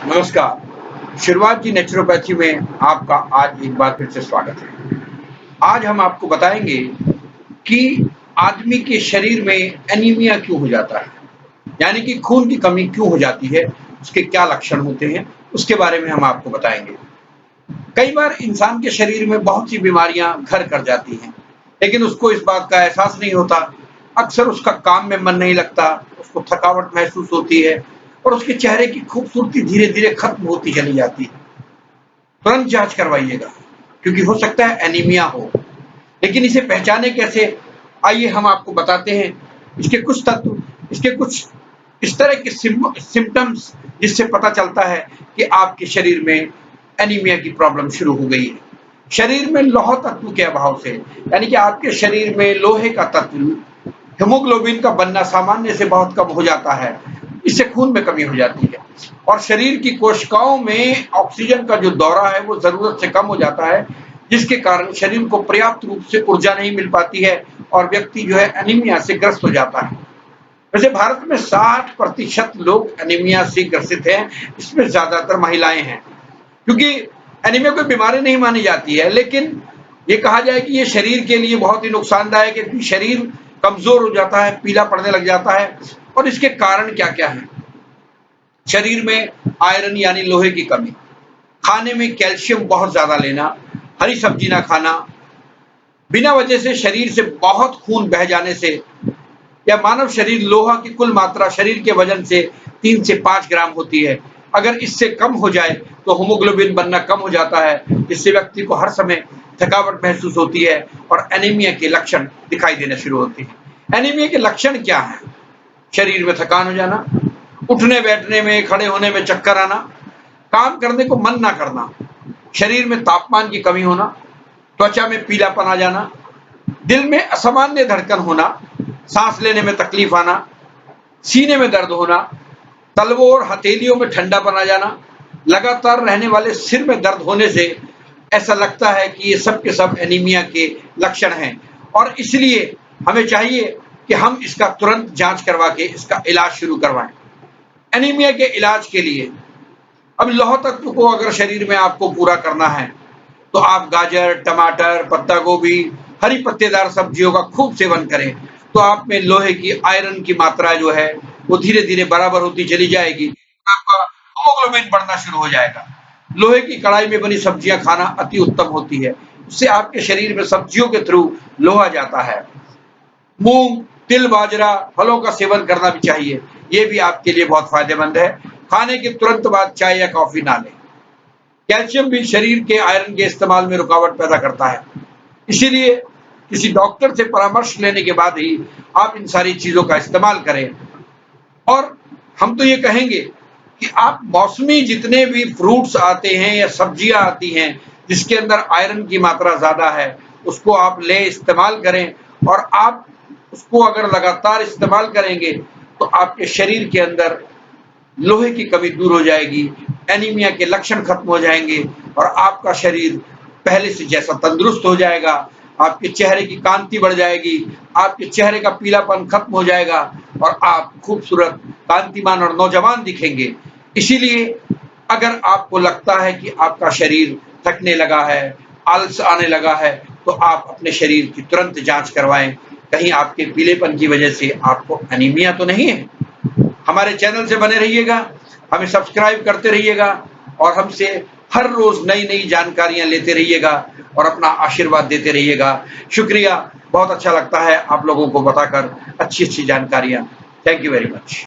नमस्कार। शुरुआत की नेचुरोपैथी में आपका आज एक बार फिर से स्वागत है। आज हम आपको बताएंगे कि आदमी के शरीर में एनीमिया क्यों हो जाता है, यानी कि खून की कमी क्यों हो जाती है, उसके क्या लक्षण होते हैं, उसके बारे में हम आपको बताएंगे। कई बार इंसान के शरीर में बहुत सी बीमारियां घर कर जाती हैं, लेकिन उसको इस बात का एहसास नहीं होता। अक्सर उसका काम में मन नहीं लगता, उसको थकावट महसूस होती है और उसके चेहरे की खूबसूरती धीरे-धीरे खत्म होती चली जाती है। तुरंत जांच करवाइएगा, क्योंकि हो सकता है एनीमिया हो। लेकिन इसे पहचाने कैसे? आइए हम आपको बताते हैं इसके कुछ तत्व, इसके कुछ इस तरह के सिम्पटम्स जिससे पता चलता है कि आपके शरीर में एनीमिया की प्रॉब्लम शुरू हो गई है। शरीर में लौह तत्व के अभाव से, यानी कि आपके शरीर में लोहे का तत्व, हीमोग्लोबिन का बनना सामान्य से बहुत कम हो जाता है। इससे खून में कमी हो जाती है और शरीर की कोशिकाओं में ऑक्सीजन का जो दौरा है वो जरूरत से कम हो जाता है, जिसके कारण शरीर को पर्याप्त रूप से ऊर्जा नहीं मिल पाती है और व्यक्ति जो है एनीमिया से ग्रस्त हो जाता है। वैसे भारत में 60% लोग एनीमिया से ग्रसित हैं, इसमें ज्यादातर महिलाएं हैं। क्योंकि एनीमिया कोई बीमारी नहीं मानी जाती है, लेकिन ये कहा जाए कि ये शरीर के लिए बहुत ही नुकसानदायक है, क्योंकि शरीर कमजोर हो जाता है, पीला पड़ने लग जाता है। और इसके कारण क्या-क्या हैं? शरीर में आयरन यानी लोहे की कमी, खाने में कैल्शियम बहुत ज्यादा लेना, हरी सब्जी ना खाना, बिना वजह से शरीर से बहुत खून बह जाने से, या मानव शरीर लोहा की कुल मात्रा शरीर के वजन से 3 से 5 ग्राम होती है। अगर इससे कम हो जाए तो हीमोग्लोबिन बनना कम हो जाता है, जिससे व्यक्ति को हर समय थकावट महसूस होती है और एनीमिया के लक्षण दिखाई देने शुरू होते हैं। एनीमिया के लक्षण क्या हैं? शरीर में थकान हो जाना, उठने बैठने में, खड़े होने में चक्कर आना, काम करने को मन ना करना, शरीर में तापमान की कमी होना, त्वचा में पीलापन आ जाना, दिल में असामान्य धड़कन होना, सांस लेने में तकलीफ आना, सीने में दर्द होना, तलवों और हथेलियों में ठंडापन आ जाना, लगातार रहने वाले सिर में दर्द होने से ऐसा लगता है कि ये सब के सब एनीमिया के लक्षण हैं और इसलिए हमें चाहिए कि हम इसका तुरंत जांच करवा के इसका इलाज शुरू करवाएं। एनीमिया के इलाज के लिए अब लौह तत्व को अगर शरीर में आपको पूरा करना है तो आप गाजर, टमाटर, पत्ता गोभी, हरी पत्तेदार सब्जियों का खूब सेवन करें, तो आप में लोहे की, आयरन की मात्रा जो है वो धीरे-धीरे बराबर होती चली जाएगी। आपका हीमोग्लोबिन बढ़ना शुरू हो जाएगा। लोहे की कढ़ाई में बनी सब्जियां खाना अति उत्तम होती है। इससे आपके शरीर में सब्जियों के थ्रू लोहा जाता है। मूंग, तिल, बाजरा, फलों का सेवन करना भी चाहिए। ये भी आपके लिए बहुत फायदेमंद है। खाने के तुरंत बाद चाय या कॉफी ना लें। कैल्शियम भी शरीर के आयरन के इस्तेमाल में रुकावट पैदा करता है। इसीलिए किसी डॉक्टर से परामर्श लेने के बाद ही आप इन सारी चीजों का इस्तेमाल करें। और हम तो ये कहेंगे कि आप मौसमी जितने भी फ्रूट्स आते हैं या सब्जियां आती हैं जिसके अंदर आयरन की मात्रा ज्यादा है, उसको आप ले इस्तेमाल करें और आप उसको अगर लगातार इस्तेमाल करेंगे तो आपके शरीर के अंदर लोहे की कमी दूर हो जाएगी, एनीमिया के लक्षण खत्म हो जाएंगे और आपका शरीर पहले से जैसा तंदुरुस्त हो जाएगा। आपके चेहरे की कांति बढ़ जाएगी, आपके चेहरे का पीलापन खत्म हो जाएगा और आप खूबसूरत, कांतिमान और नौजवान दिखेंगे। इसीलिए अगर आपको लगता है कि आपका शरीर थकने लगा है, आलस आने लगा है, तो आप अपने शरीर की तुरंत जांच करवाएं। कहीं आपके पीलेपन की वजह से आपको एनीमिया तो नहीं है? हमारे चैनल से बने रहिएगा, हमें सब्सक्राइब करते रहिएगा और हमसे हर रोज नई-नई जानकारियां लेते रहिएगा और अपना आशीर्वाद देते रहिएगा। शुक्रिया, बहुत अच्छा लगता है आप लोगों को बताकर अच्छी-अच्छी जानकारियां। Thank you very much.